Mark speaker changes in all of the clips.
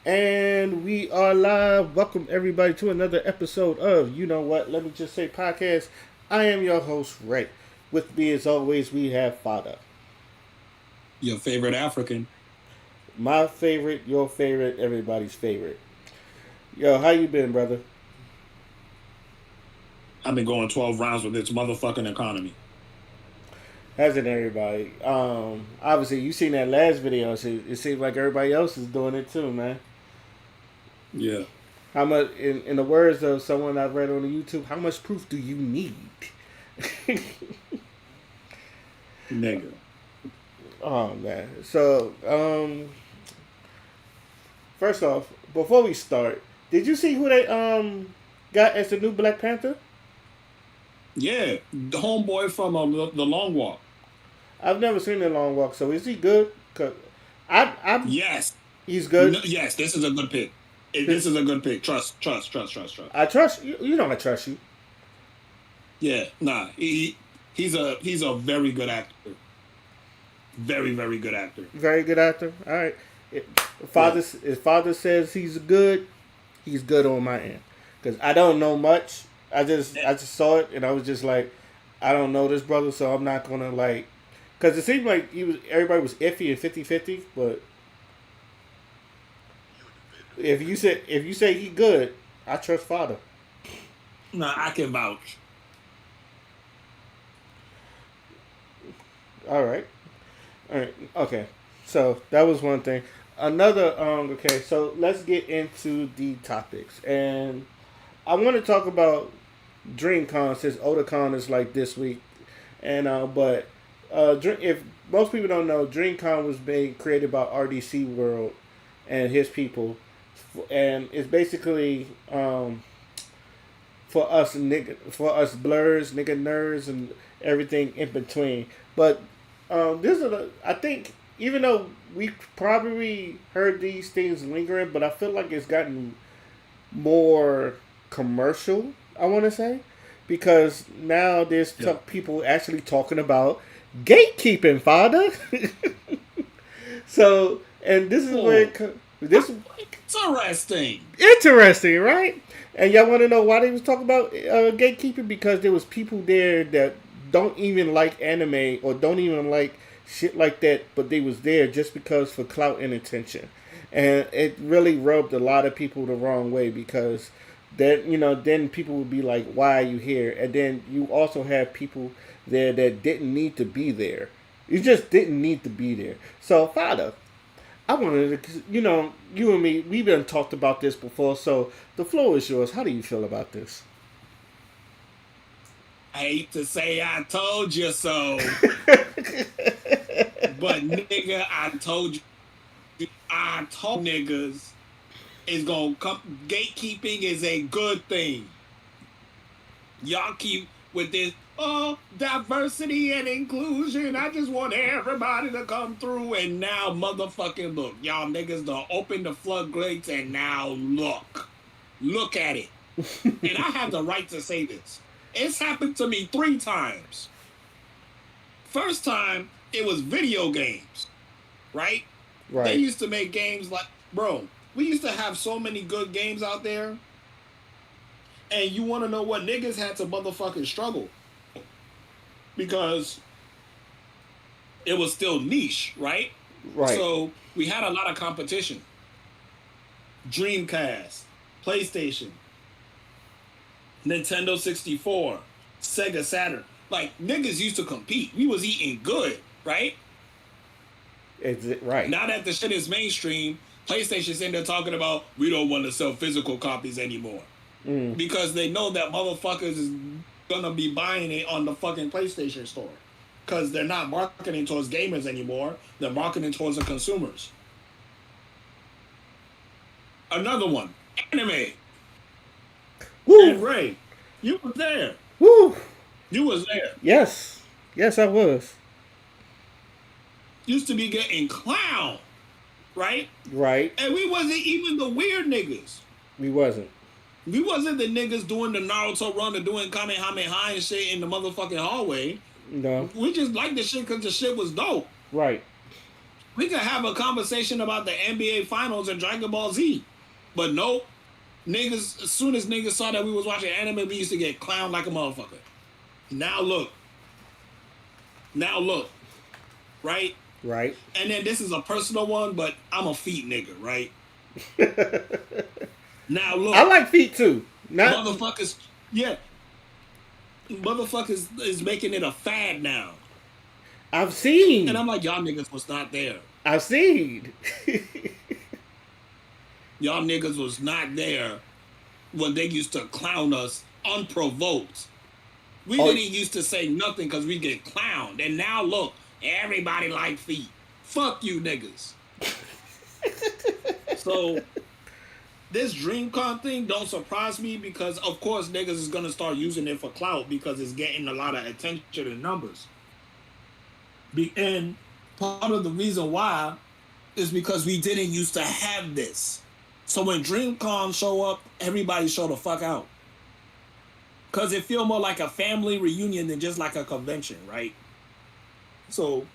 Speaker 1: And we are live. Welcome everybody to another episode of You Know What? Let me just say podcast. I am your host, Ray. With me as always, we have Father.
Speaker 2: Your favorite African.
Speaker 1: My favorite, your favorite, everybody's favorite. Yo, how you been, brother?
Speaker 2: I've been going 12 rounds with this motherfucking economy.
Speaker 1: Hasn't everybody? Obviously you seen that last video. So it seems like everybody else is doing it too, man.
Speaker 2: Yeah.
Speaker 1: How much in the words of someone I've read on the YouTube, how much proof do you need?
Speaker 2: Nigga.
Speaker 1: Oh man. So, first off, before we start, did you see who they got as the new Black Panther?
Speaker 2: Yeah. The homeboy from the Long Walk.
Speaker 1: I've never seen the Long Walk. So is he good? Cause I
Speaker 2: Yes.
Speaker 1: he's
Speaker 2: No,
Speaker 1: good.
Speaker 2: yes, this is a good pick. This is a good pick. Trust.
Speaker 1: I trust you. You know I trust you.
Speaker 2: Yeah. Nah. He's a very good actor. Very, very good actor.
Speaker 1: Very good actor. All right.
Speaker 2: Yeah.
Speaker 1: If father says he's good on my end. Because I don't know much. I just saw it and I was just like, I don't know this brother, so I'm not gonna like. Because it seemed like everybody was iffy and 50-50, but if you say he good, I trust father.
Speaker 2: Nah, I can vouch.
Speaker 1: All right. All right. Okay. So that was one thing. Another okay, so let's get into the topics. And I want to talk about DreamCon since Otakon is like this week. And but if most people don't know, DreamCon was being created by RDC World and his people, and it's basically for us blurs, nigga nerds, and everything in between. But this is I think even though we probably heard these things lingering, but I feel like it's gotten more commercial. I want to say because now there's
Speaker 2: Yeah.
Speaker 1: people actually talking about gatekeeping, father. So, and this is where
Speaker 2: Oh,
Speaker 1: this
Speaker 2: interesting.
Speaker 1: interesting, right? And y'all want to know why they was talking about gatekeeping? Because there was people there that don't even like anime or don't even like shit like that, but they was there just because for clout and attention, and it really rubbed a lot of people the wrong way because then then people would be like, "Why are you here?" And then you also have people there that didn't need to be there. You just didn't need to be there. So, father, I wanted to, you and me, we've been talked about this before, so the floor is yours. How do you feel about this?
Speaker 2: I hate to say I told you so, but nigga, I told niggas is gonna come. Gatekeeping is a good thing. Y'all keep with this, diversity and inclusion. I just want everybody to come through. And now, motherfucking look, y'all niggas done open the floodgates, and now look at it. And I have the right to say this. It's happened to me 3 times. First time, it was video games, right? They
Speaker 1: Right.
Speaker 2: used to make games like, bro, we used to have so many good games out there. And you want to know what? Niggas had to motherfucking struggle because it was still niche, right?
Speaker 1: Right.
Speaker 2: So we had a lot of competition. Dreamcast, PlayStation, Nintendo 64, Sega Saturn. Like, niggas used to compete. We was eating good, right?
Speaker 1: Is it right?
Speaker 2: Now that the shit is mainstream, PlayStation's in there talking about we don't want to sell physical copies anymore.
Speaker 1: Mm.
Speaker 2: Because they know that motherfuckers is gonna be buying it on the fucking PlayStation store. Because they're not marketing towards gamers anymore. They're marketing towards the consumers. Another one, anime.
Speaker 1: Woo.
Speaker 2: And Ray, you was there.
Speaker 1: Woo.
Speaker 2: You was there.
Speaker 1: Yes. Yes, I was.
Speaker 2: Used to be getting clown, right?
Speaker 1: Right.
Speaker 2: And we wasn't even the weird niggas.
Speaker 1: We wasn't.
Speaker 2: We wasn't the niggas doing the Naruto run or doing Kamehameha and shit in the motherfucking hallway.
Speaker 1: No.
Speaker 2: We just liked the shit because the shit was dope.
Speaker 1: Right.
Speaker 2: We could have a conversation about the NBA Finals and Dragon Ball Z, but nope. Niggas, as soon as niggas saw that we was watching anime, we used to get clowned like a motherfucker. Now look, right?
Speaker 1: Right.
Speaker 2: And then this is a personal one, but I'm a feet nigga, right? Now look,
Speaker 1: I like feet too. Not
Speaker 2: motherfuckers, yeah, motherfuckers is making it a fad now,
Speaker 1: I've seen.
Speaker 2: and I'm like, y'all niggas was not there.
Speaker 1: I've seen.
Speaker 2: Y'all niggas was not there when they used to clown us unprovoked. We didn't used to say nothing because we get clowned. And now look, everybody like feet. Fuck you niggas. So this DreamCon thing don't surprise me because of course niggas is gonna start using it for clout because it's getting a lot of attention and numbers. And part of the reason why is because we didn't used to have this. So when DreamCon show up, everybody show the fuck out. Because it feel more like a family reunion than just like a convention, right? So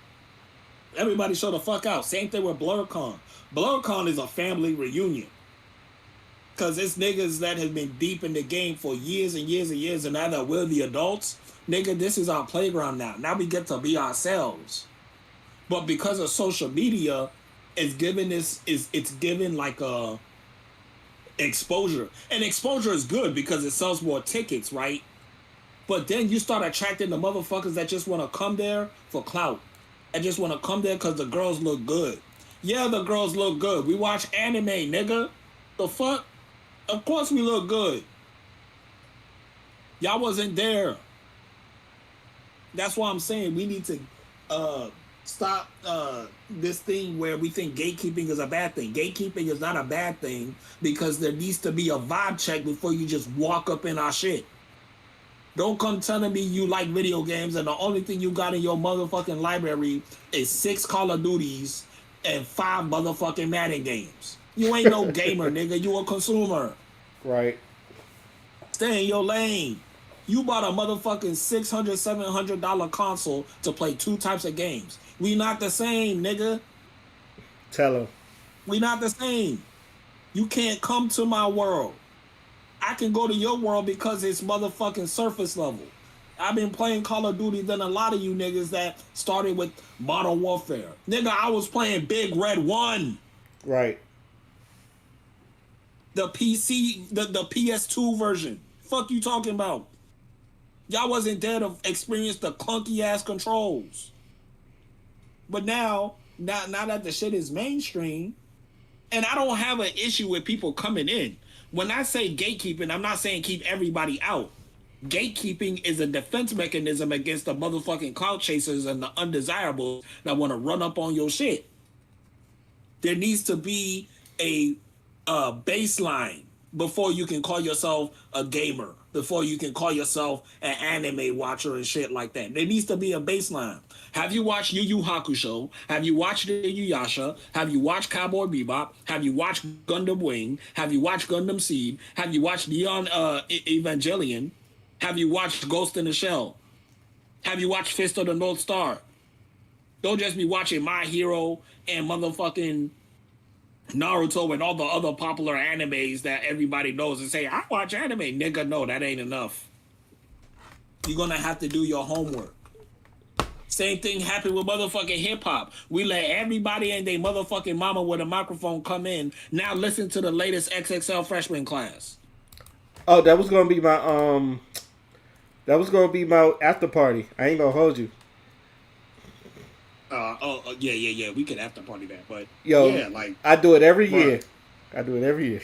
Speaker 2: everybody show the fuck out. Same thing with BlurCon. BlurCon is a family reunion. Because it's niggas that have been deep in the game for years and years and years, and now that we're the adults, nigga, this is our playground now. Now we get to be ourselves. But because of social media, it's given like a exposure. And exposure is good because it sells more tickets, right? But then you start attracting the motherfuckers that just want to come there for clout. And just want to come there because the girls look good. Yeah, the girls look good. We watch anime, nigga. The fuck? Of course we look good. Y'all wasn't there. That's why I'm saying we need to stop this thing where we think gatekeeping is a bad thing. Gatekeeping is not a bad thing because there needs to be a vibe check before you just walk up in our shit. Don't come telling me you like video games and the only thing you got in your motherfucking library is 6 Call of Duties and 5 motherfucking Madden games. You ain't no gamer, nigga. You a consumer.
Speaker 1: Right.
Speaker 2: Stay in your lane. You bought a motherfucking $600, $700 console to play 2 types of games. We not the same, nigga.
Speaker 1: Tell him.
Speaker 2: We not the same. You can't come to my world. I can go to your world because it's motherfucking surface level. I've been playing Call of Duty than a lot of you niggas that started with Modern Warfare. Nigga, I was playing Big Red 1.
Speaker 1: Right.
Speaker 2: The PC, the PS2 version. Fuck you talking about? Y'all wasn't there to experience the clunky ass controls. But now that the shit is mainstream, and I don't have an issue with people coming in. When I say gatekeeping, I'm not saying keep everybody out. Gatekeeping is a defense mechanism against the motherfucking clout chasers and the undesirables that want to run up on your shit. There needs to be a baseline before you can call yourself a gamer, before you can call yourself an anime watcher and shit like that. There needs to be a baseline. Have you watched Yu Yu Hakusho? Have you watched Inuyasha? Have you watched Cowboy Bebop? Have you watched Gundam Wing? Have you watched Gundam Seed? Have you watched Neon Evangelion? Have you watched Ghost in the Shell? Have you watched Fist of the North Star? Don't just be watching My Hero and motherfucking Naruto and all the other popular animes that everybody knows and say, I watch anime. Nigga, no, that ain't enough. You're gonna have to do your homework. Same thing happened with motherfucking hip-hop. We let everybody and their motherfucking mama with a microphone come in. Now listen to the latest XXL freshman class.
Speaker 1: Oh, that was gonna be my after party. I ain't gonna hold you.
Speaker 2: Yeah. We could after party that, but
Speaker 1: yo,
Speaker 2: yeah, like
Speaker 1: I do it every year. I do it every year.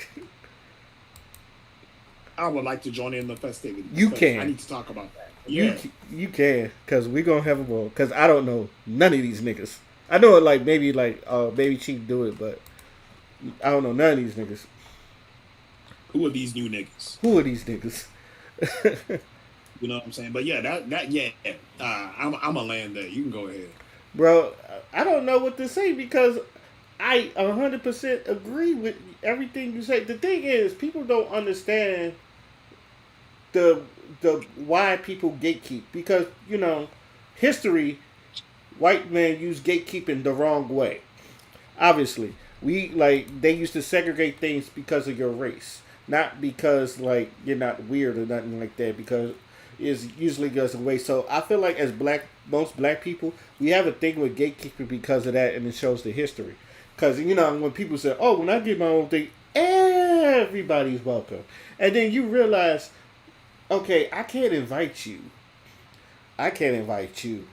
Speaker 2: I would like to join in the festivities.
Speaker 1: You can.
Speaker 2: I need to talk about that. Yeah,
Speaker 1: you can, cause we gonna have a ball. Cause I don't know none of these niggas. I know it like maybe Chief do it, but I don't know none of these niggas.
Speaker 2: Who are these new niggas?
Speaker 1: Who are these niggas?
Speaker 2: You know what I'm saying? But yeah, I'm a land there. You can go ahead.
Speaker 1: Bro, I don't know what to say because I 100% agree with everything you say. The thing is, people don't understand the why people gatekeep because history, white men use gatekeeping the wrong way. Obviously, we like they used to segregate things because of your race, not because like you're not weird or nothing like that. Because it's usually goes away. So I feel like as most black people, we have a thing with gatekeeping because of that, and it shows the history. Because when people say, "Oh, when I get my own thing, everybody's welcome," and then you realize, okay, I can't invite you. I can't invite you.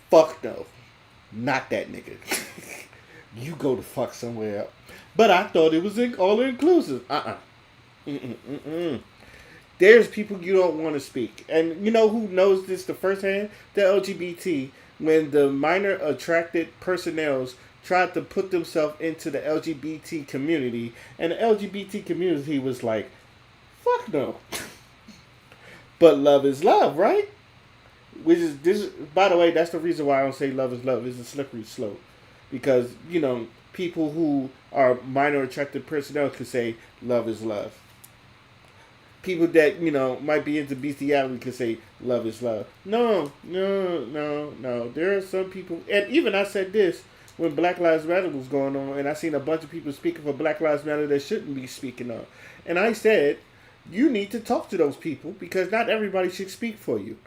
Speaker 1: Fuck no, not that nigga. You go to fuck somewhere else. But I thought it was all inclusive. Mm-mm. There's people you don't want to speak. And you know who knows this the first hand? The LGBT. When the minor attracted personnels tried to put themselves into the LGBT community, and the LGBT community was like, fuck no. But love is love, right? Which is this. By the way, that's the reason why I don't say love is love. It's a slippery slope, because people who are minor attracted personnel could say love is love. People that might be into bestiality could say love is love. No, no, no, no. There are some people, and even I said this when Black Lives Matter was going on, and I seen a bunch of people speaking for Black Lives Matter that shouldn't be speaking on, and I said you need to talk to those people because not everybody should speak for you.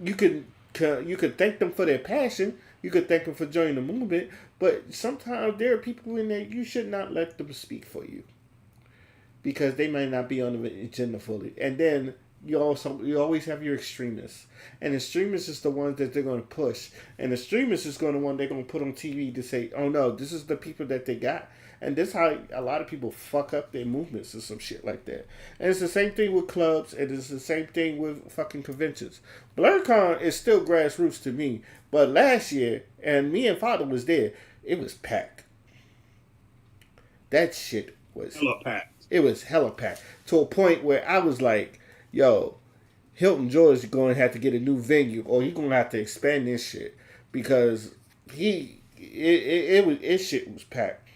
Speaker 1: You can thank them for their passion. You could thank them for joining the movement, but sometimes there are people in there you should not let them speak for you because they might not be on the agenda fully. And then you always have your extremists, and extremists is the ones that they're going to push, and extremists is going to one they're going to put on TV to say, oh no, this is the people that they got. And this is how a lot of people fuck up their movements and some shit like that. And it's the same thing with clubs, and it's the same thing with fucking conventions. BlurCon is still grassroots to me, but last year, and me and Father was there, it was packed. That shit was
Speaker 2: Hello, Pat.
Speaker 1: it was hella packed to a point where I was like, yo, Hilton George is going to have to get a new venue, or he's going to have to expand this shit because shit was packed,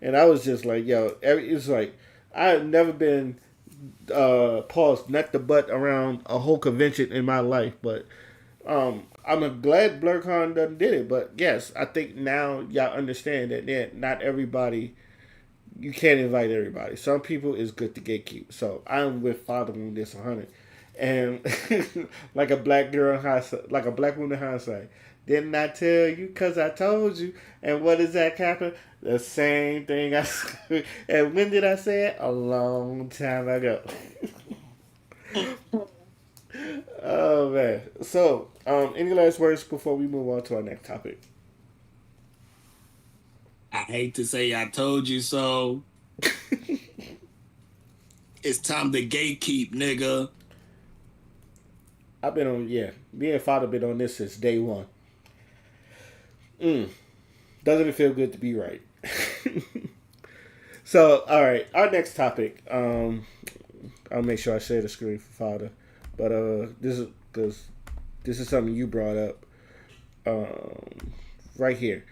Speaker 1: and I was just like, yo, it's like I have never been paused nut the butt around a whole convention in my life, but I'm glad BlurCon done did it. But yes, I think now y'all understand that not everybody you can't invite everybody. Some people is good to gatekeep. So I'm with Father on this 100. And like a black girl in hindsight, like a black woman in hindsight. Didn't I tell you? Cause I told you. And what does that happen? The same thing I said. And when did I say it? A long time ago. Oh man. So, any last words before we move on to our next topic?
Speaker 2: I hate to say I told you so. It's time to gatekeep, nigga.
Speaker 1: I've been on, yeah. Me and Father been on this since day one. Doesn't it feel good to be right? So, all right, our next topic. I'll make sure I share the screen for Father, but this is because this is something you brought up. Right here.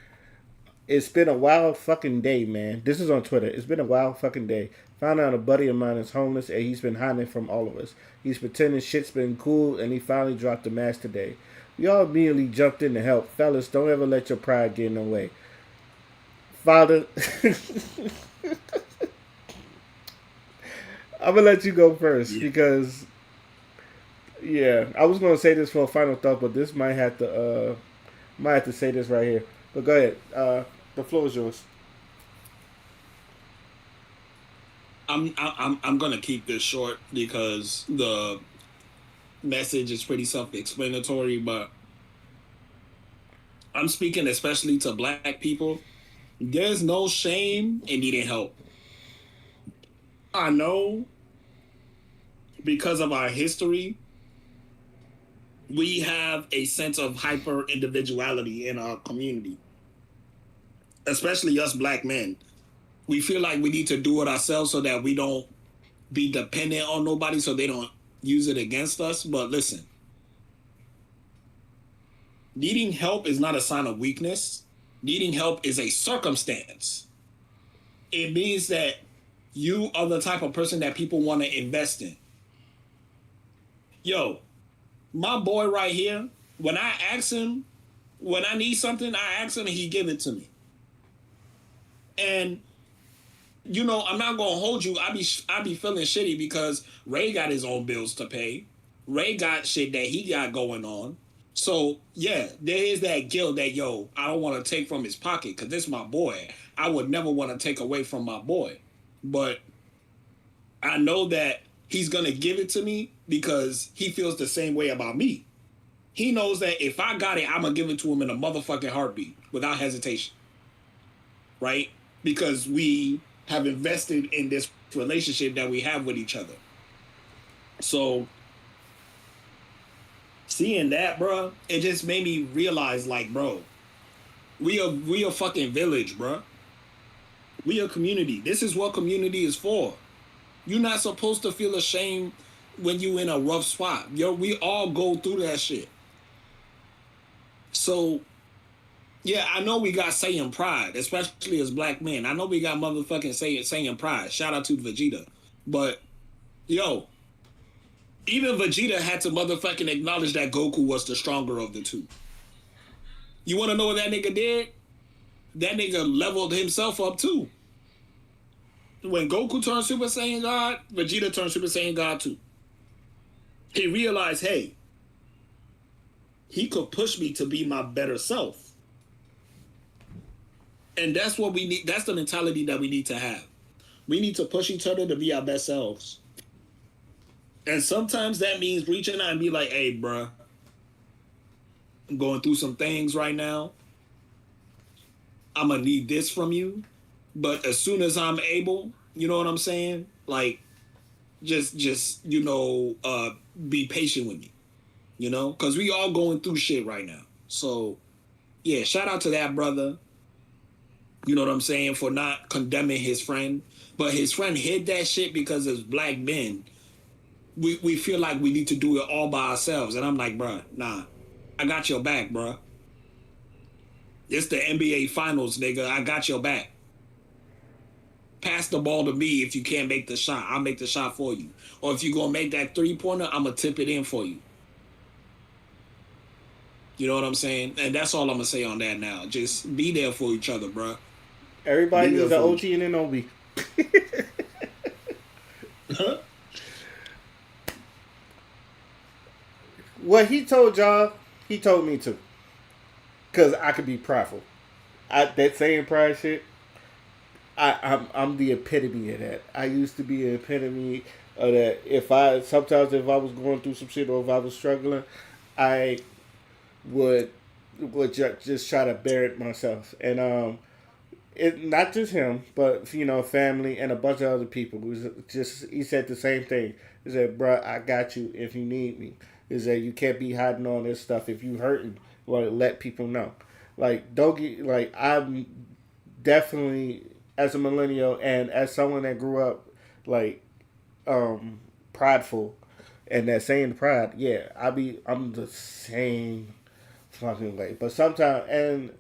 Speaker 1: It's been a wild fucking day, man. This is on Twitter. It's been a wild fucking day. Found out a buddy of mine is homeless and he's been hiding from all of us. He's pretending shit's been cool and he finally dropped the mask today. We all immediately jumped in to help. Fellas, don't ever let your pride get in the way. Father, I'm gonna let you go first because yeah, I was gonna say this for a final thought, but this might have to say this right here. But go ahead. The floor is yours.
Speaker 2: I'm gonna keep this short because the message is pretty self-explanatory, but I'm speaking especially to black people. There's no shame in needing help. I know because of our history, we have a sense of hyper individuality in our community, especially us black men. We feel like we need to do it ourselves so that we don't be dependent on nobody so they don't use it against us. But listen, needing help is not a sign of weakness. Needing help is a circumstance. It means that you are the type of person that people want to invest in. Yo, my boy right here, when I ask him, when I need something, I ask him and he give it to me. And I'm not gonna hold you. I be feeling shitty because Ray got his own bills to pay. Ray got shit that he got going on. So yeah, there is that guilt that I don't want to take from his pocket because this is my boy. I would never want to take away from my boy, but I know that he's gonna give it to me because he feels the same way about me. He knows that if I got it, I'm gonna give it to him in a motherfucking heartbeat without hesitation, right? Because we have invested in this relationship that we have with each other. So seeing that, bro, it just made me realize, like, bro, we a fucking village, bro. We a community. This is what community is for. You're not supposed to feel ashamed when you in a rough spot. We all go through that shit. So yeah, I know we got saying pride, especially as black men. I know we got motherfucking saying pride. Shout out to Vegeta. But yo, even Vegeta had to motherfucking acknowledge that Goku was the stronger of the two. You want to know what that nigga did? That nigga leveled himself up too. When Goku turned Super Saiyan God, Vegeta turned Super Saiyan God too. He realized, hey, he could push me to be my better self. And that's what we need. That's the mentality that we need to have. We need to push each other to be our best selves. And sometimes that means reaching out and be like, hey, bruh, I'm going through some things right now. I'm going to need this from you. But as soon as I'm able, you know what I'm saying? Like, just be patient with me, Because we all going through shit right now. So, yeah, shout out to that brother. You know what I'm saying? For not condemning his friend. But his friend hid that shit because as black men, we feel like we need to do it all by ourselves. And I'm like, bruh, nah. I got your back, bruh. It's the NBA Finals, nigga. I got your back. Pass the ball to me if you can't make the shot. I'll make the shot for you. Or if you're going to make that three-pointer, I'm going to tip it in for you. You know what I'm saying? And that's all I'm going to say on that now. Just be there for each other, bruh.
Speaker 1: Everybody needs an OG and an OB.
Speaker 2: Huh?
Speaker 1: What he told y'all, he told me too. Because I could be prideful. That saying pride shit, I'm the epitome of that. I used to be an epitome of that. Sometimes if I was going through some shit or if I was struggling, I would just try to bear it myself. And it not just him, but family and a bunch of other people. He said the same thing. He said, "Bruh, I got you if you need me." Is that you can't be hiding on this stuff. If you hurting, well, let people know. Like, don't get I'm definitely, as a millennial and as someone that grew up like prideful and that saying pride, yeah, I'm the same fucking way. But sometimes, and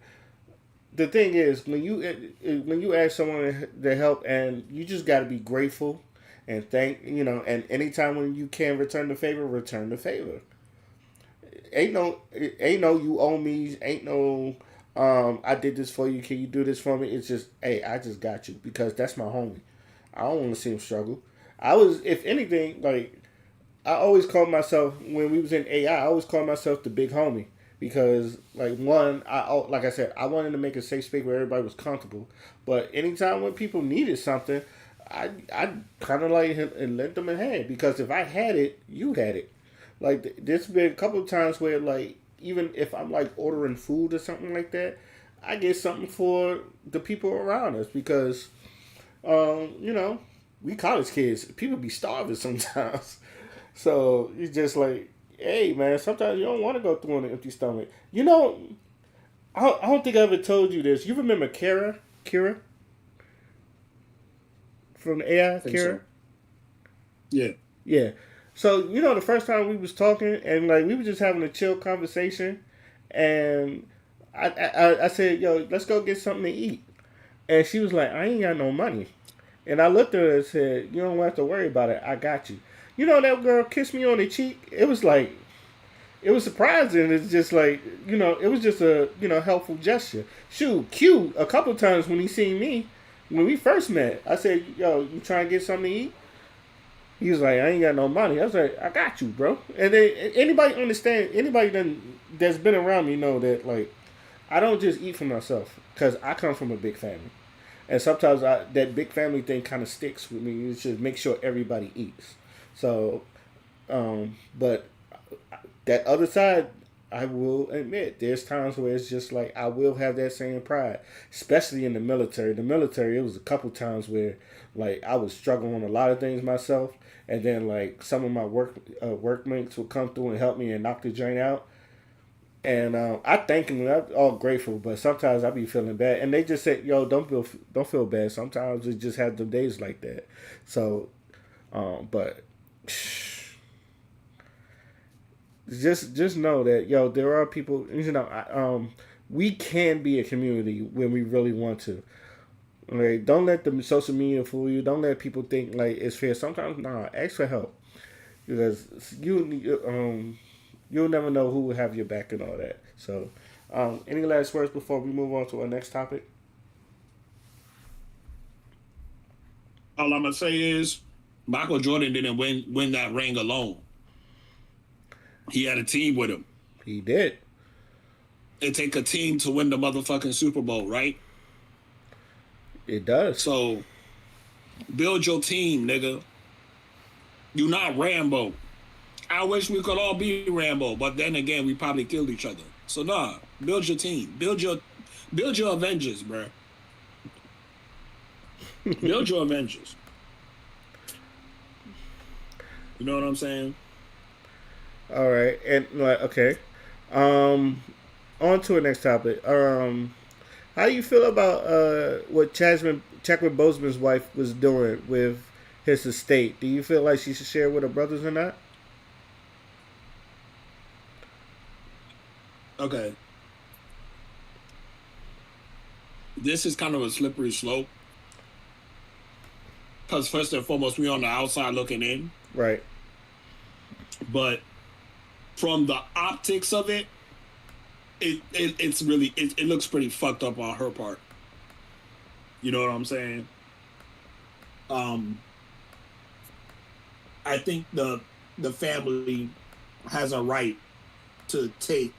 Speaker 1: the thing is, when you ask someone to help, and you just got to be grateful and and anytime when you can return the favor, return the favor. Ain't no you owe me. Ain't no I did this for you. Can you do this for me? It's just, hey, I just got you because that's my homie. I don't want to see him struggle. If anything, like, I always called myself, when we was in AI, I always called myself the big homie because, like, one, like I said, I wanted to make a safe space where everybody was comfortable. But anytime when people needed something, I kind of like and lent them a hand because if I had it, you had it. Like, there's been a couple of times where, like, even if I'm like ordering food or something like that, I get something for the people around us because, we college kids. People be starving sometimes. So it's just like, hey, man, sometimes you don't want to go through on an empty stomach. I don't think I ever told you this. You remember Kira? From the AI, Kira? So.
Speaker 2: Yeah.
Speaker 1: Yeah. So, the first time we was talking and, like, we were just having a chill conversation and I said, yo, let's go get something to eat. And she was like, I ain't got no money. And I looked at her and said, you don't have to worry about it. I got you. That girl kissed me on the cheek. It was like, it was surprising. It's just like, it was just a, helpful gesture. Shoot, Q, a couple of times when he seen me, when we first met, I said, "Yo, you trying to get something to eat?" He was like, "I ain't got no money." I was like, "I got you, bro." And then anybody understand? Anybody that's been around me know that like I don't just eat for myself because I come from a big family, and sometimes that big family thing kind of sticks with me. It's just make sure everybody eats. So, but that other side, I will admit, there's times where it's just like I will have that same pride, especially in the military. The military, it was a couple times where like I was struggling on a lot of things myself, and then like some of my workmates would come through and help me and knock the joint out. And I thank them. I'm all grateful, but sometimes I be feeling bad. And they just say, "Yo, don't feel bad." Sometimes we just have the days like that. So, but just know that there are people. We can be a community when we really want to. Like, don't let the social media fool you. Don't let people think like it's fair. Sometimes, nah, ask for help because you'll never know who will have your back and all that. So, any last words before we move on to our next topic?
Speaker 2: All I'm gonna say is Michael Jordan didn't win that ring alone. He had a team with him.
Speaker 1: He did.
Speaker 2: It take a team to win the motherfucking Super Bowl, right?
Speaker 1: It does.
Speaker 2: So build your team, nigga. You not Rambo. I wish we could all be Rambo, but then again, we probably killed each other. So nah, build your team. Build your Avengers, bro. Build your Avengers. You know what I'm saying?
Speaker 1: All right, and like okay, on to the next topic. How do you feel about what Chadwick Boseman's wife was doing with his estate? Do you feel like she should share with her brothers or not?
Speaker 2: Okay. This is kind of a slippery slope. Because first and foremost, we on the outside looking in.
Speaker 1: Right.
Speaker 2: But from the optics of it, it's really it looks pretty fucked up on her part. You know what I'm saying? Um, I think the family has a right to take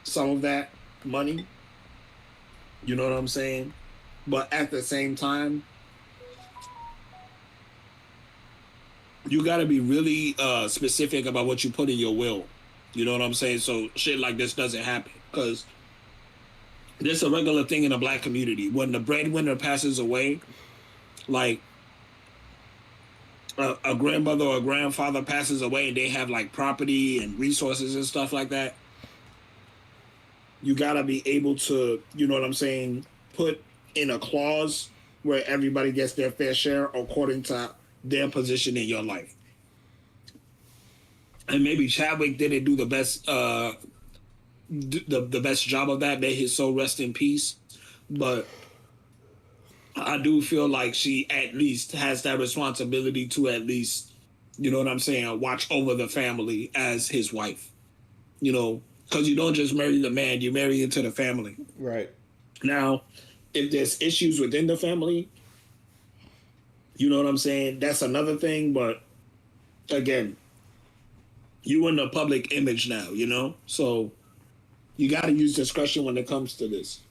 Speaker 2: some of that money. You know what I'm saying? But at the same time, you got to be really specific about what you put in your will. You know what I'm saying? So shit like this doesn't happen because this is a regular thing in the black community. When the breadwinner passes away, like a grandmother or a grandfather passes away and they have like property and resources and stuff like that, you got to be able to, you know what I'm saying, put in a clause where everybody gets their fair share according to their position in your life. And maybe Chadwick didn't do the best the best job of that. May his soul rest in peace. But I do feel like she at least has that responsibility to at least, you know what I'm saying, watch over the family as his wife. You know, because you don't just marry the man, you marry into the family.
Speaker 1: Right.
Speaker 2: Now, if there's issues within the family, you know what I'm saying, that's another thing. But again, you in the public image now, you know? So you got to use discretion when it comes to this.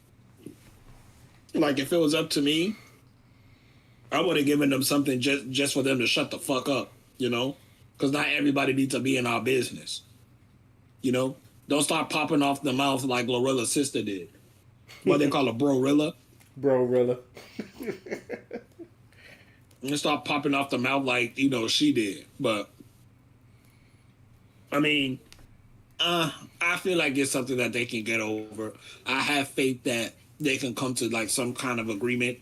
Speaker 2: Like, if it was up to me, I would have given them something just for them to shut the fuck up, you know? Because not everybody needs to be in our business, you know? Don't start popping off the mouth like Glorilla's sister did. What they call a bro-rilla.
Speaker 1: Bro-rilla.
Speaker 2: And start popping off the mouth like, you know, she did. But, I mean, I feel like it's something that they can get over. I have faith that they can come to like some kind of agreement.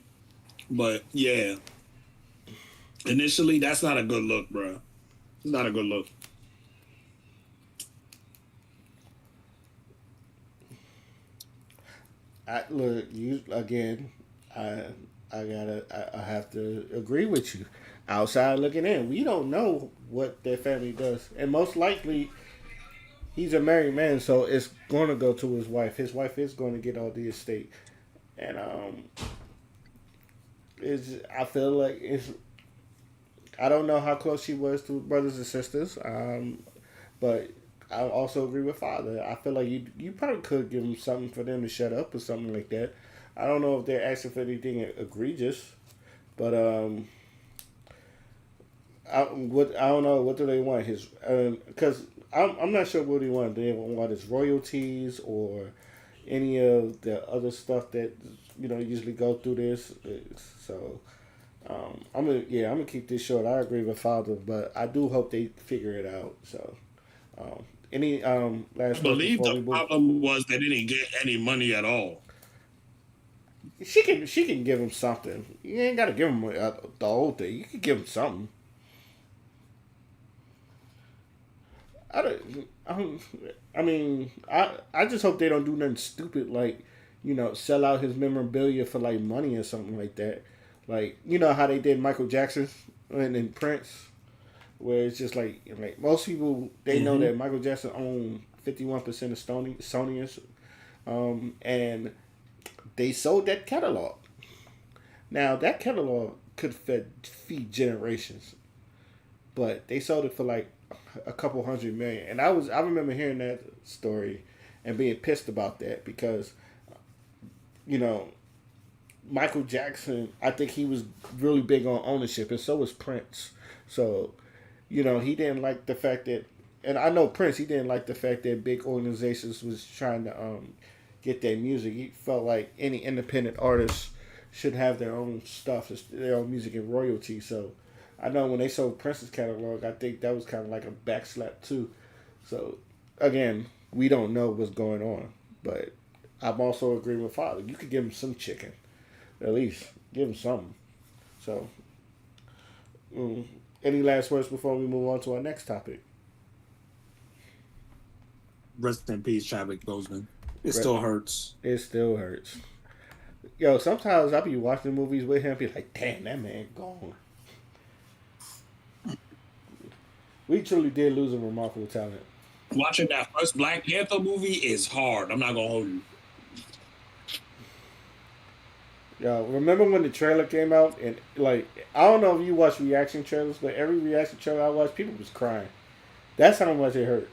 Speaker 2: But yeah, initially that's not a good look, bro. It's not a good look.
Speaker 1: Look, you again. I I have to agree with you. Outside looking in, we don't know what their family does, and most likely he's a married man, so it's going to go to his wife. His wife is going to get all the estate, and Is I feel like it's. I don't know how close she was to brothers and sisters, but I also agree with father. I feel like you probably could give them something for them to shut up or something like that. I don't know if they're asking for anything egregious, but I don't know what do they want his because I'm not sure what they want. Do they want his royalties or any of the other stuff that usually go through this? So I'm gonna keep this short. I agree with father, but I do hope they figure it out. So um, any
Speaker 2: I
Speaker 1: last words
Speaker 2: believe
Speaker 1: before
Speaker 2: the
Speaker 1: we move?
Speaker 2: problem was they didn't get any money at all.
Speaker 1: She can give him something. You ain't gotta give him the whole thing. You can give him something. I don't. I mean, I just hope they don't do nothing stupid like, sell out his memorabilia for like money or something like that. Like how they did Michael Jackson and then Prince, where it's just like most people they know
Speaker 2: Mm-hmm.
Speaker 1: that Michael Jackson owned 51% of Sony's, and they sold that catalog. Now that catalog could feed generations, but they sold it for like a couple hundred million. And I remember hearing that story and being pissed about that because you know Michael Jackson, I think he was really big on ownership, and so was Prince. So he didn't like the fact that, and I know Prince, he didn't like the fact that big organizations was trying to get their music. He felt like any independent artist should have their own stuff, their own music and royalty. So I know when they sold Prince's catalog, I think that was kind of like a backslap too. So again, we don't know what's going on, but I'm also agreeing with Father. You could give him some chicken, at least give him something. So, mm, any last words before we move on to our next topic?
Speaker 2: Rest in peace, Chadwick Boseman. It
Speaker 1: Right.
Speaker 2: still hurts.
Speaker 1: It still hurts. Yo, sometimes I be watching movies with him, be like, damn, that man gone. We truly did lose a remarkable talent.
Speaker 2: Watching that first Black Panther movie is hard. I'm not gonna hold you.
Speaker 1: Yo, remember when the trailer came out and like I don't know if you watch reaction trailers, but every reaction trailer I watched, people was crying. That's how much it hurt.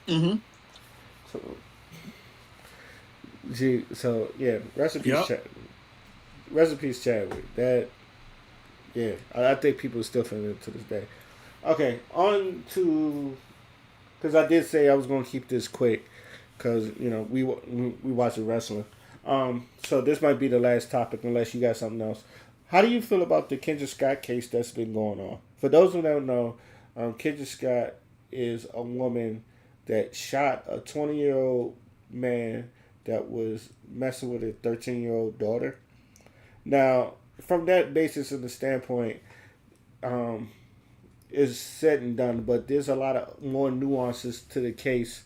Speaker 2: Mm-hmm.
Speaker 1: So, so yeah, recipes,
Speaker 2: Yep.
Speaker 1: recipes Chadwick. That yeah, I think people are still feeling it to this day. Okay, on to because I did say I was going to keep this quick because we watch the wrestling. So this might be the last topic unless you got something else. How do you feel about the Kendra Scott case that's been going on? For those who don't know, Kendra Scott is a woman that shot a 20-year-old man that was messing with a 13-year-old daughter. Now, from that basis and the standpoint, um, is said and done, but there's a lot of more nuances to the case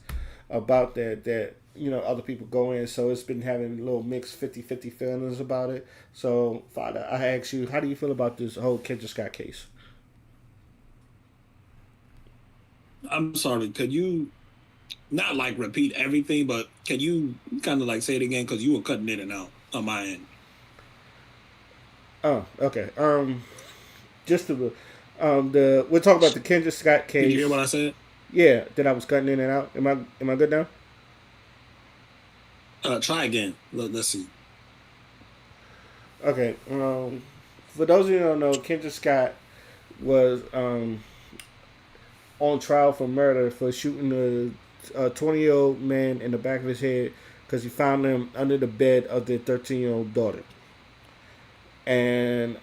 Speaker 1: about that other people go in. So it's been having a little mixed 50-50 feelings about it. So Father, I ask you, how do you feel about this whole Kendra Scott case?
Speaker 2: I'm sorry. Could you not like repeat everything, but can you kind of like say it again? Because you were cutting in and out on my end.
Speaker 1: Oh, okay. Just to the we're talking about the Kendra Scott
Speaker 2: Did you hear
Speaker 1: case.
Speaker 2: what I said?
Speaker 1: Yeah, that I was cutting in and out. Am I good now?
Speaker 2: Try again. Let's see.
Speaker 1: Okay. For those of you who don't know, Kendra Scott was on trial for murder for shooting a 20-year-old man in the back of his head because he found him under the bed of their 13-year-old daughter. And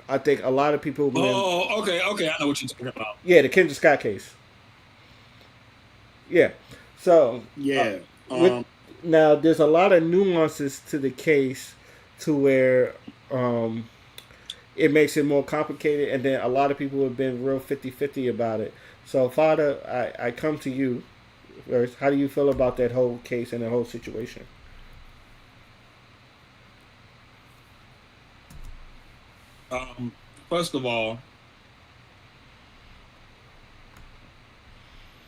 Speaker 1: I think a lot of people been
Speaker 2: Oh, okay, okay. I know what you're talking about.
Speaker 1: yeah the Kendra Scott case. Yeah. So
Speaker 2: Yeah.
Speaker 1: with now there's a lot of nuances to the case to where um, it makes it more complicated, and then a lot of people have been real 50-50 about it. So Father, I come to you first. How do you feel about that whole case and the whole situation?
Speaker 2: Um. First of all,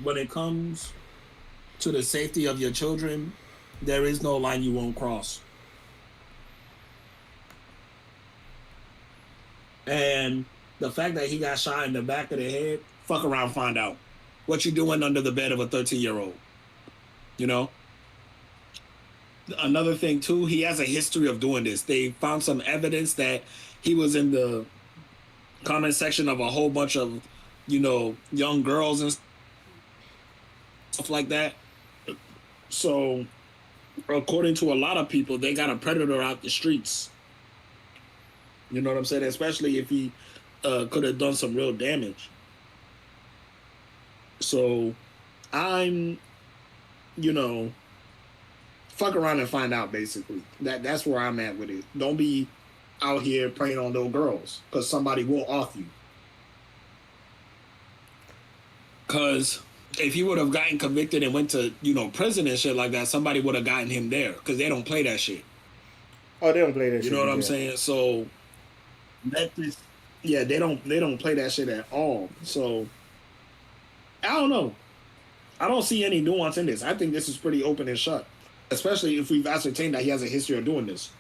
Speaker 2: when it comes to the safety of your children, there is no line you won't cross. And the fact that he got shot in the back of the head, fuck around, find out what you doing under the bed of a 13-year-old. You know. Another thing too, he has a history of doing this. They found some evidence that he was in the comment section of a whole bunch of, young girls and stuff like that. So, according to a lot of people, they got a predator out the streets. You know what I'm saying? Especially if he could have done some real damage. So, I'm, you know, fuck around and find out. Basically, that's where I'm at with it. Don't be out here preying on those girls because somebody will off you. Because if he would have gotten convicted and went to prison and shit like that, somebody would have gotten him there because they don't play that shit.
Speaker 1: Oh, they don't play that
Speaker 2: You
Speaker 1: shit
Speaker 2: know what
Speaker 1: in
Speaker 2: I'm
Speaker 1: jail.
Speaker 2: saying? So let this, yeah, they don't play that shit at all. So I don't know. I don't see any nuance in this. I think this is pretty open and shut, especially if we've ascertained that he has a history of doing this.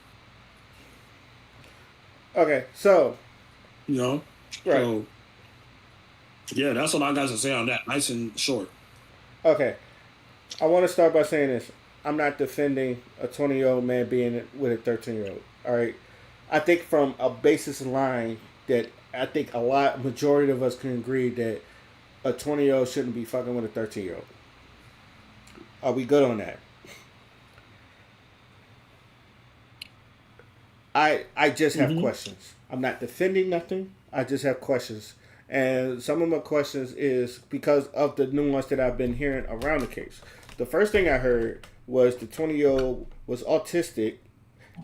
Speaker 1: Okay, so
Speaker 2: You know,
Speaker 1: right.
Speaker 2: so yeah, that's all I got to say on that. Nice and short.
Speaker 1: Okay, I want to start by saying this. I'm not defending a 20-year-old man being with a 13-year-old. All right, I think from a basis line that I think majority of us can agree that a 20-year-old shouldn't be fucking with a 13-year-old. Are we good on that? I just have
Speaker 2: Mm-hmm.
Speaker 1: questions. I'm not defending nothing. I just have questions. And some of my questions is because of the nuance that I've been hearing around the case. The first thing I heard was the 20-year-old was autistic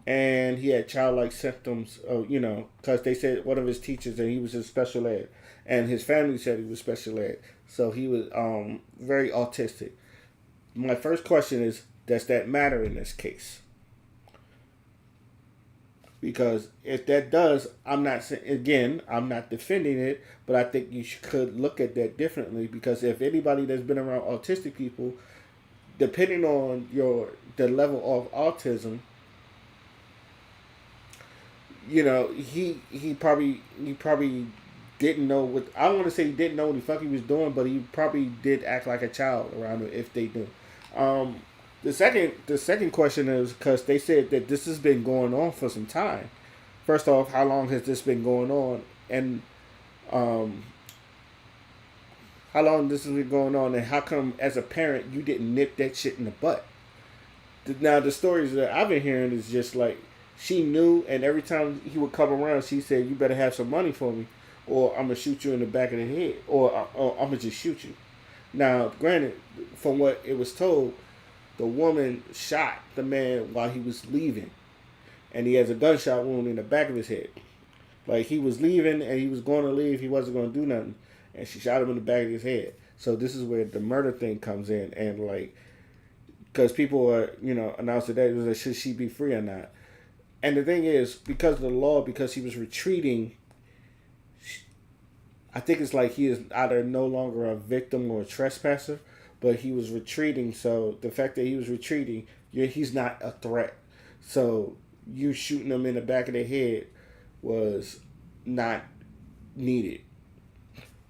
Speaker 1: and he had childlike symptoms of, because they said one of his teachers that he was in special ed and his family said he was special ed. So he was very autistic. My first question is, does that matter in this case? Because if that does, I'm not defending it, but I think could look at that differently. Because if anybody that's been around autistic people, depending on the level of autism, he probably didn't know what I don't want to say he didn't know what the fuck he was doing, but he probably did act like a child around it if they do. Um, the second question is because they said that this has been going on for some time. First off, how long has this been going on, and um, how long this has been going on, and how come as a parent you didn't nip that shit in the butt? Now the stories that I've been hearing is just like she knew, and every time he would come around, she said, "You better have some money for me, or I'm gonna shoot you in the back of the head, or I'm gonna just shoot you." Now, granted, from what it was told, the woman shot the man while he was leaving, and he has a gunshot wound in the back of his head. Like he was leaving and he was going to leave, he wasn't going to do nothing, and she shot him in the back of his head. So this is where the murder thing comes in, and like because people are announced today was like, should she be free or not? And the thing is, because of the law, because he was retreating, I think it's like he is either no longer a victim or a trespasser, but he was retreating. So the fact that he was retreating, he's not a threat. So you shooting him in the back of the head was not needed.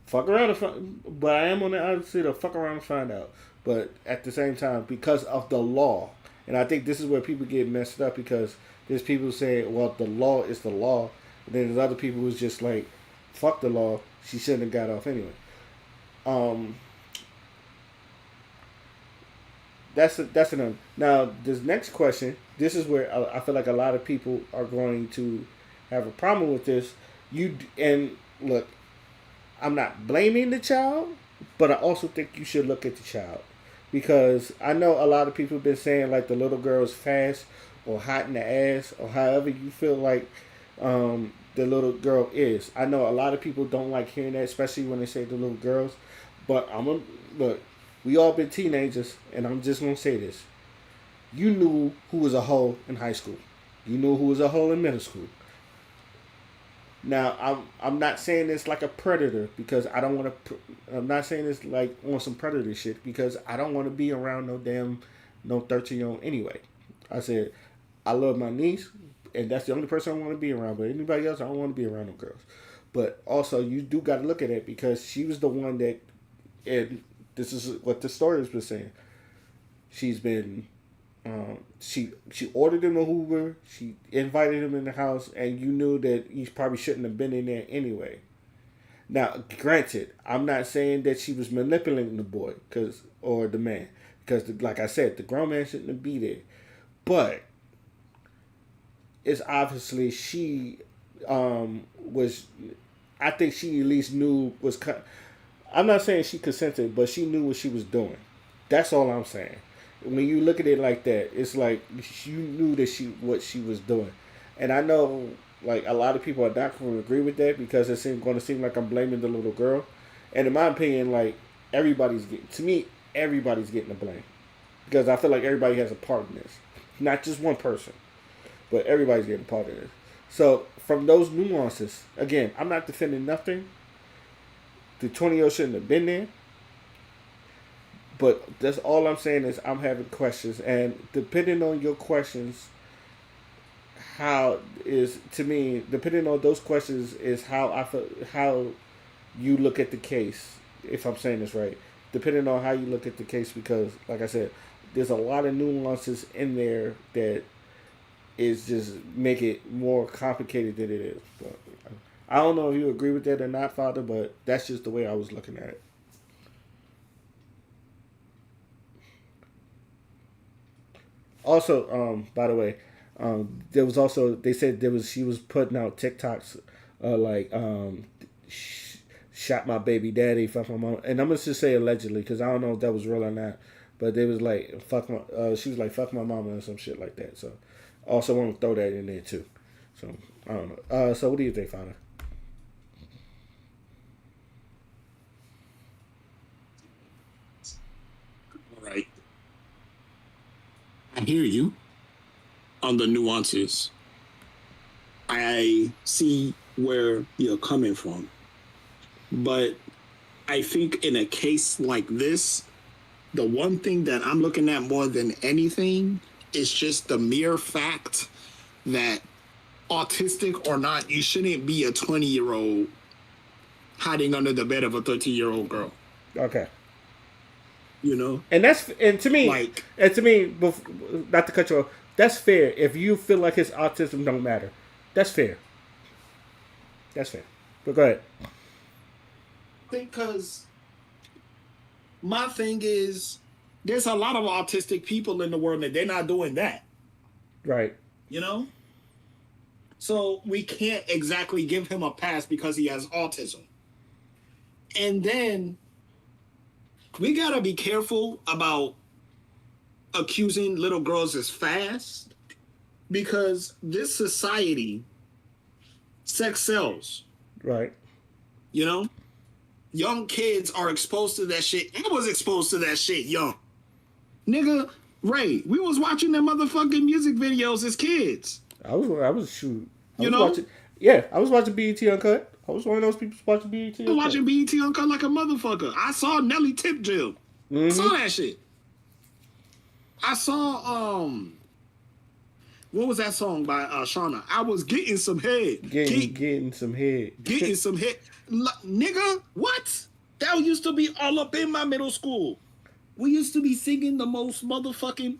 Speaker 1: Fuck around and find, but I am on the opposite of fuck around and find out. But at the same time, because of the law, and I think this is where people get messed up because there's people saying, well, the law is the law. And then there's other people who's just like, fuck the law. She shouldn't have got off anyway. Um, that's enough. Now, this next question, this is where I feel like a lot of people are going to have a problem with this. And look, I'm not blaming the child, but I also think you should look at the child because I know a lot of people have been saying like the little girl's fast or hot in the ass or however you feel like the little girl is. I know a lot of people don't like hearing that, especially when they say the little girls. But I'm gonna look. We all been teenagers, and I'm just gonna say this: you knew who was a hoe in high school. You knew who was a hoe in middle school. Now I'm not saying this like a predator because I don't want to. I'm not saying this like on some predator shit because I don't want to be around no 13-year-old anyway. I said I love my niece, and that's the only person I want to be around. But anybody else, I don't want to be around no girls. But also, you do got to look at it because she was the one that, and this is what the story has been saying. She's been, she ordered him a Uber. She invited him in the house, and you knew that he probably shouldn't have been in there anyway. Now, granted, I'm not saying that she was manipulating the boy, cause or the man, because like I said, the grown man shouldn't be there. But it's obviously she was. I think she at least knew was. I'm not saying she consented, but she knew what she was doing. That's all I'm saying. When you look at it like that, it's like you knew that she what she was doing, and I know like a lot of people are not going to agree with that because it's going to seem like I'm blaming the little girl, and in my opinion, like everybody's getting to me, everybody's getting the blame because I feel like everybody has a part in this, not just one person, but everybody's getting a part of this. So from those nuances, again, I'm not defending nothing. The 20-year-old shouldn't have been there. But that's all I'm saying is I'm having questions, and depending on your questions, how is to me depending on those questions is how I feel, how you look at the case. If I'm saying this right, depending on how you look at the case, because like I said, there's a lot of nuances in there that is just make it more complicated than it is. But I don't know if you agree with that or not, Father, but that's just the way I was looking at it. Also, by the way, there was also they said there was she was putting out TikToks, like shot my baby daddy, fuck my mom, and I'm gonna just say allegedly because I don't know if that was real or not, but they was like fuck my, she was like fuck my mama or some shit like that. So, also want to throw that in there too. So I don't know. So what do you think, Father?
Speaker 2: All right. I hear you on the nuances. I see where you're coming from. But I think in a case like this, the one thing that I'm looking at more than anything is just the mere fact that autistic or not, you shouldn't be a 20-year-old hiding under the bed of a 13-year-old girl.
Speaker 1: Okay.
Speaker 2: You know?
Speaker 1: And that's
Speaker 2: Like,
Speaker 1: and to me, not to cut you off, that's fair. If you feel like his autism don't matter, that's fair. That's fair. But go ahead.
Speaker 2: because my thing is, there's a lot of autistic people in the world that they're not doing that,
Speaker 1: Right.
Speaker 2: you know? So we can't exactly give him a pass because he has autism. And then we gotta be careful about accusing little girls as fast because this society, sex sells,
Speaker 1: Right.
Speaker 2: you know? Young kids are exposed to that shit. I was exposed to that shit young. Nigga, Ray, we was watching them motherfucking music videos as kids.
Speaker 1: I was shoot. I
Speaker 2: You
Speaker 1: was
Speaker 2: know?
Speaker 1: watching. Yeah, I was watching BET Uncut. I was one of those people watching BET
Speaker 2: I was
Speaker 1: Uncut.
Speaker 2: watching BET Uncut like a motherfucker. I saw Nelly Tip Drill. I saw that shit. I saw what was that song by Shauna? I was getting some head.
Speaker 1: Getting some head.
Speaker 2: Getting some head. Nigga, what? That used to be all up in my middle school. We used to be singing the most motherfucking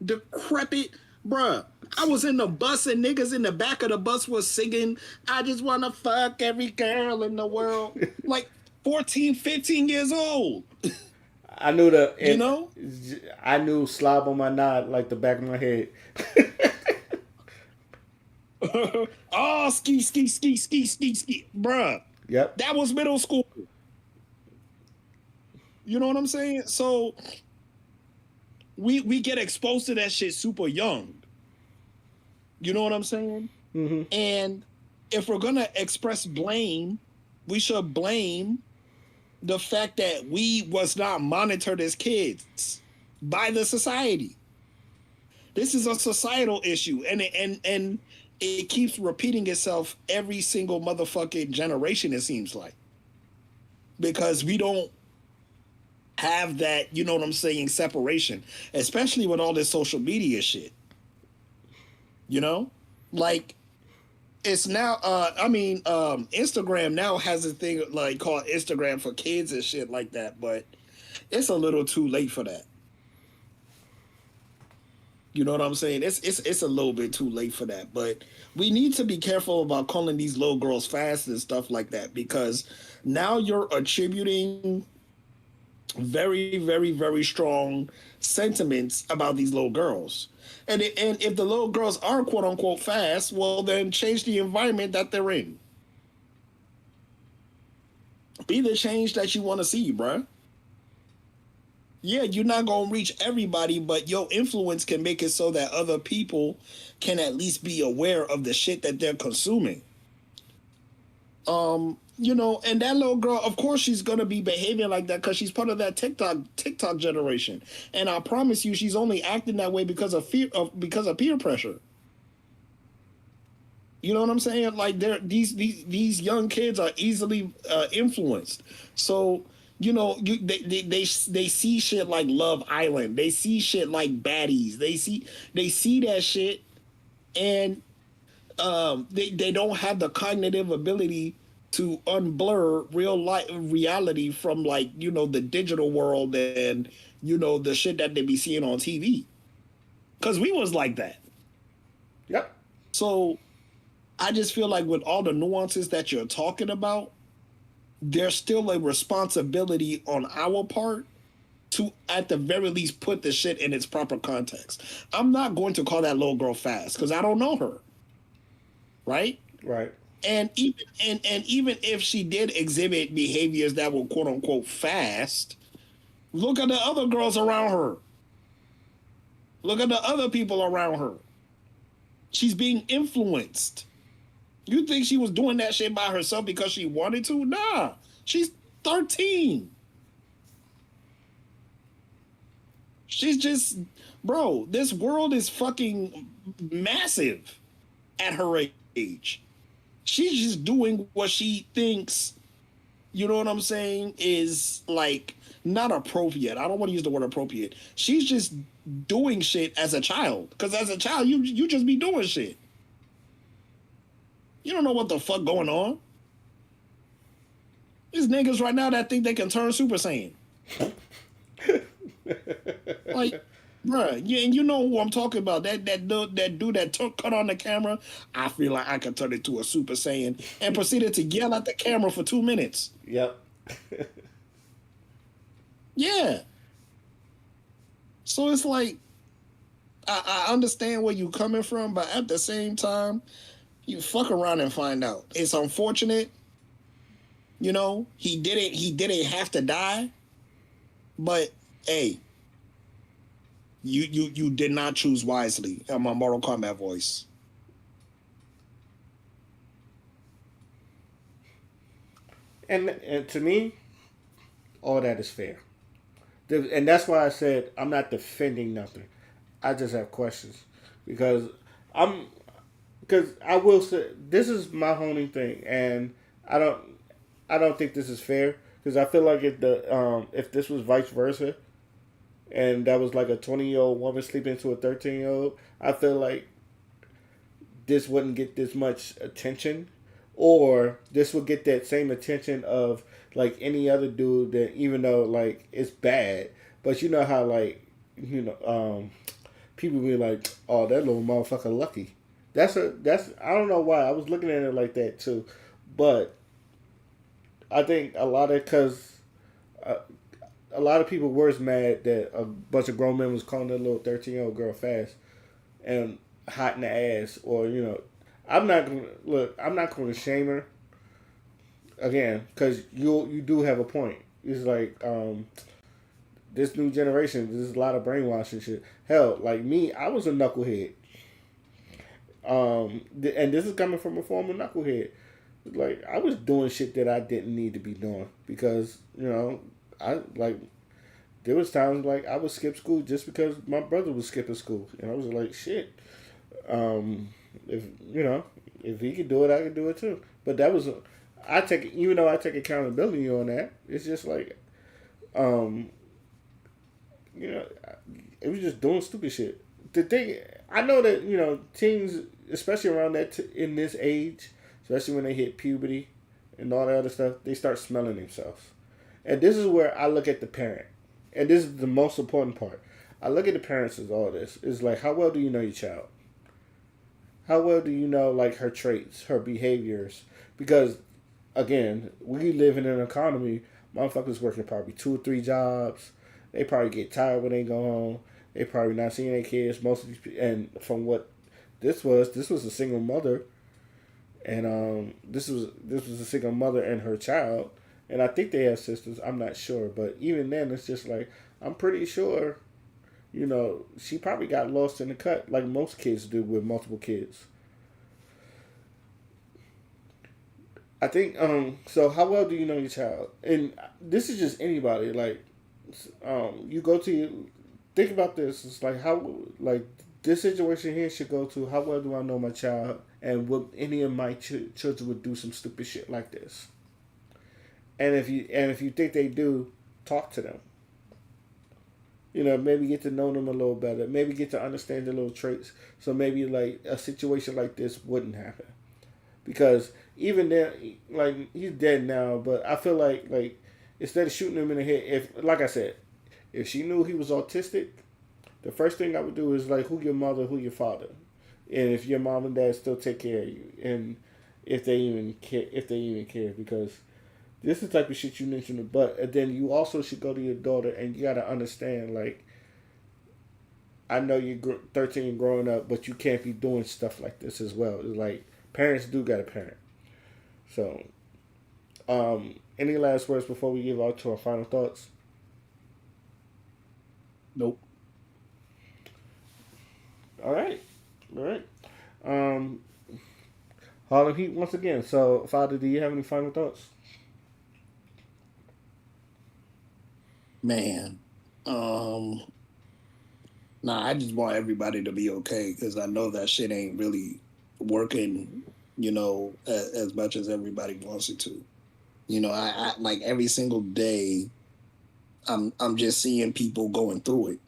Speaker 2: decrepit, bruh. I was in the bus and niggas in the back of the bus was singing, I just wanna fuck every girl in the world. Like 14, 15 years old.
Speaker 1: I knew
Speaker 2: You know?
Speaker 1: I knew slob on my nod like the back of my head.
Speaker 2: Oh, ski, ski, ski, ski, ski, ski. Bruh.
Speaker 1: Yep.
Speaker 2: That was middle school. You know what I'm saying? So we get exposed to that shit super young. You know what I'm saying?
Speaker 1: Mm-hmm.
Speaker 2: And if we're gonna express blame, we should blame the fact that we was not monitored as kids by the society. This is a societal issue, and it keeps repeating itself every single motherfucking generation. It seems like because we don't have that, you know what I'm saying, separation, especially with all this social media shit. You know? Like it's now Instagram now has a thing like called Instagram for kids and shit like that, but it's a little too late for that. You know what I'm saying? It's a little bit too late for that. But we need to be careful about calling these little girls fast and stuff like that, because now you're attributing very, very, very strong sentiments about these little girls. And if the little girls are quote unquote fast, well then change the environment that they're in. Be the change that you want to see, bruh. Yeah, you're not gonna reach everybody, but your influence can make it so that other people can at least be aware of the shit that they're consuming. And that little girl, of course, she's gonna be behaving like that because she's part of that TikTok generation. And I promise you, she's only acting that way because of peer pressure. You know what I'm saying? Like these young kids are easily influenced. So they see shit like Love Island. They see shit like Baddies. They see that shit, and they don't have the cognitive ability to unblur real life reality from like the digital world and the shit that they be seeing on TV. Because we was like that.
Speaker 1: Yep.
Speaker 2: So I just feel like with all the nuances that you're talking about, there's still a responsibility on our part to, at the very least, put the shit in its proper context. I'm not going to call that little girl fast because I don't know her, right?
Speaker 1: Right.
Speaker 2: And even if she did exhibit behaviors that were quote unquote fast, look at the other girls around her. Look at the other people around her. She's being influenced. You think she was doing that shit by herself because she wanted to? Nah. She's 13. She's just, bro, this world is fucking massive at her age. She's just doing what she thinks, you know what I'm saying, is like not appropriate. I don't want to use the word appropriate. She's just doing shit as a child. Because as a child, you just be doing shit. You don't know what the fuck going on. There's niggas right now that think they can turn Super Saiyan. Like, bruh, yeah, and you know who I'm talking about. That dude that cut on the camera. I feel like I could turn it to a Super Saiyan, and proceeded to yell at the camera for 2 minutes.
Speaker 1: Yep.
Speaker 2: Yeah. So it's like, I understand where you coming from, but at the same time, you fuck around and find out. It's unfortunate. He didn't have to die, but hey, you did not choose wisely. In my Mortal Kombat voice.
Speaker 1: And to me, all that is fair. And that's why I said I'm not defending nothing. I just have questions because I'm because I will say this is my honing thing, and I don't I don't think this is fair because I feel like if this was vice versa, and that was like a 20-year-old woman sleeping to a 13-year-old, I feel like this wouldn't get this much attention, or this would get that same attention of like any other dude that even though like it's bad, but you know how like people be like, oh that little motherfucker lucky. That's I don't know why I was looking at it like that too, but I think a lot of because uh, a lot of people were mad that a bunch of grown men was calling that little 13-year-old girl fast and hot in the ass, or I'm not gonna look. I'm not gonna shame her again because you do have a point. It's like this new generation. There's a lot of brainwashing shit. Hell, like me, I was a knucklehead. And this is coming from a former knucklehead. Like I was doing shit that I didn't need to be doing because I like there was times like I would skip school just because my brother was skipping school, and I was like, shit. If if he could do it, I could do it too. But that was I take even though I take accountability on that. It's just like um, you know, it was just doing stupid shit. The thing I know that teens, especially around in this age, especially when they hit puberty and all that other stuff, they start smelling themselves. And this is where I look at the parent, and this is the most important part. I look at the parents as all this. It's like, how well do you know your child? How well do you know like her traits, her behaviors? Because again, we live in an economy. Motherfuckers working probably 2 or 3 jobs. They probably get tired when they go home. They probably not seeing their kids. Most of these, and from what this was a single mother, and this was a single mother and her child, and I think they have sisters. I'm not sure, but even then, it's just like I'm pretty sure. She probably got lost in the cut like most kids do with multiple kids. I think so how well do you know your child? And this is just anybody like you go to think about this. It's like how like this situation here should go to how well do I know my child and would any of my children would do some stupid shit like this. And if you think they do, talk to them. Maybe get to know them a little better. Maybe get to understand their little traits. So maybe like a situation like this wouldn't happen. Because even then, like he's dead now, but I feel like instead of shooting him in the head, if like I said, if she knew he was autistic, the first thing I would do is like who your mother, who your father, and if your mom and dad still take care of you, and if they even care, because this is the type of shit you mentioned. But and then you also should go to your daughter, and you gotta understand like I know you're 13 growing up, but you can't be doing stuff like this as well. It's like parents do got a parent. So, any last words before we give out to our final thoughts?
Speaker 2: Nope.
Speaker 1: All right, all right. Um, Harlem Heat once again. So, Father, do you have any final thoughts?
Speaker 2: Man. Um. Nah, I just want everybody to be okay because I know that shit ain't really working, as much as everybody wants it to. I like every single day. I'm just seeing people going through it.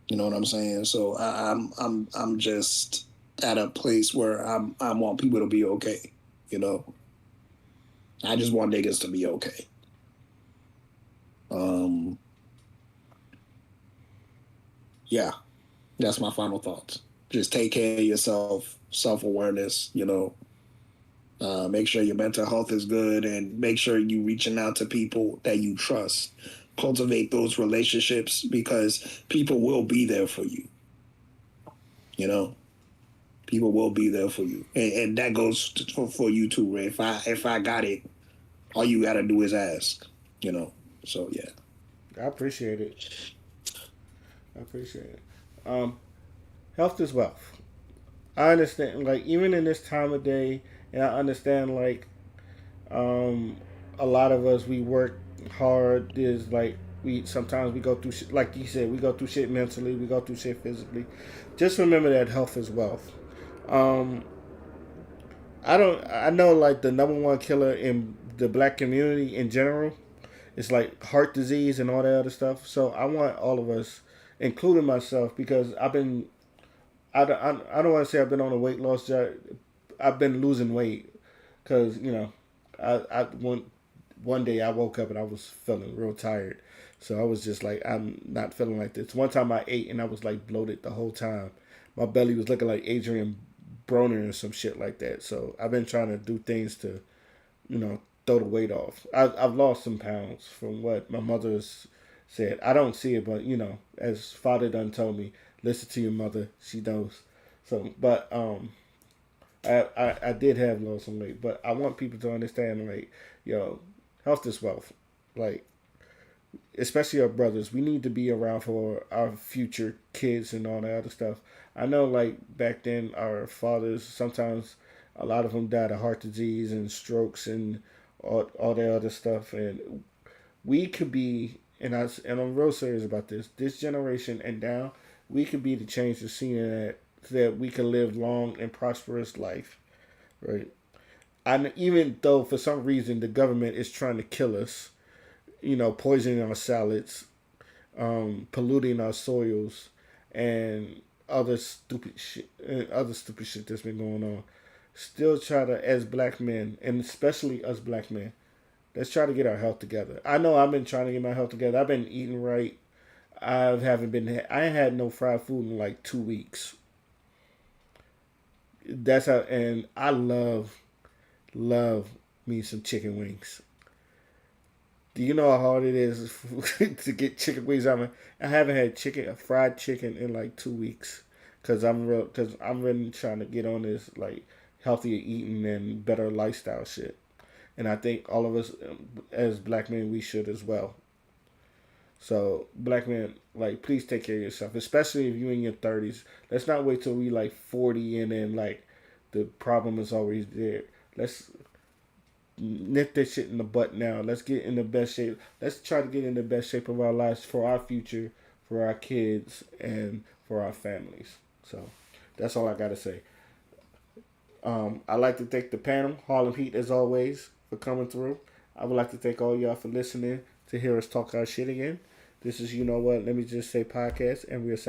Speaker 2: You know what I'm saying? So I'm just at a place where I want people to be okay. You know, I just want niggas to be okay. Um, yeah, that's my final thoughts. Just take care of yourself, self awareness. Make sure your mental health is good, and make sure you reaching out to people that you trust. Cultivate those relationships because people will be there for you. You know, people will be there for you, and that goes for you too, Ray. If I got it, all you gotta do is ask. So yeah.
Speaker 1: I appreciate it. I appreciate it. Um, Health is wealth. I understand, like even in this time of day, and I understand like um, a lot of us we work hard. There's like we sometimes we go through shit, like you said, we go through shit mentally, we go through shit physically. Just remember that health is wealth. Um, I don't. I know like the number one killer in the black community in general is like heart disease and all that other stuff. So I want all of us, including myself, because I've been. I don't want to say I've been on a weight loss journey. I've been losing weight because one day I woke up and I was feeling real tired, so I was just like I'm not feeling like this. One time I ate and I was like bloated the whole time. My belly was looking like Adrian Broner or some shit like that. So I've been trying to do things to throw the weight off. I've lost some pounds from what my mother's said. I don't see it, but as father done told me, listen to your mother. She knows. So, but I did have lost some weight, but I want people to understand like, health is wealth. Like, especially our brothers, we need to be around for our future kids and all that other stuff. I know, like back then, our fathers sometimes a lot of them died of heart disease and strokes and all that other stuff, and we could be, and I'm real serious about this. This generation and now, we could be the change the scene that we can live long and prosperous life, right? And even though for some reason the government is trying to kill us, poisoning our salads, polluting our soils, and other stupid shit that's been going on. Still try to, as black men, and especially us black men, let's try to get our health together. I know I've been trying to get my health together. I've been eating right. I ain't had no fried food in like 2 weeks. That's how, and I love me some chicken wings. Do you know how hard it is to get chicken wings? I haven't had fried chicken in like 2 weeks, cause I'm really trying to get on this like healthier eating and better lifestyle shit. And I think all of us as black men we should as well. So black men, like please take care of yourself, especially if you're in your 30s. Let's not wait till we like 40 and then like the problem is always there. Let's nip that shit in the butt now. Let's get in the best shape. Let's try to get in the best shape of our lives for our future, for our kids, and for our families. So that's all I gotta say. I'd like to thank the panel, Harlem Heat, as always, for coming through. I would like to thank all y'all for listening to hear us talk our shit again. This is You Know What, Let Me Just Say podcast, and we're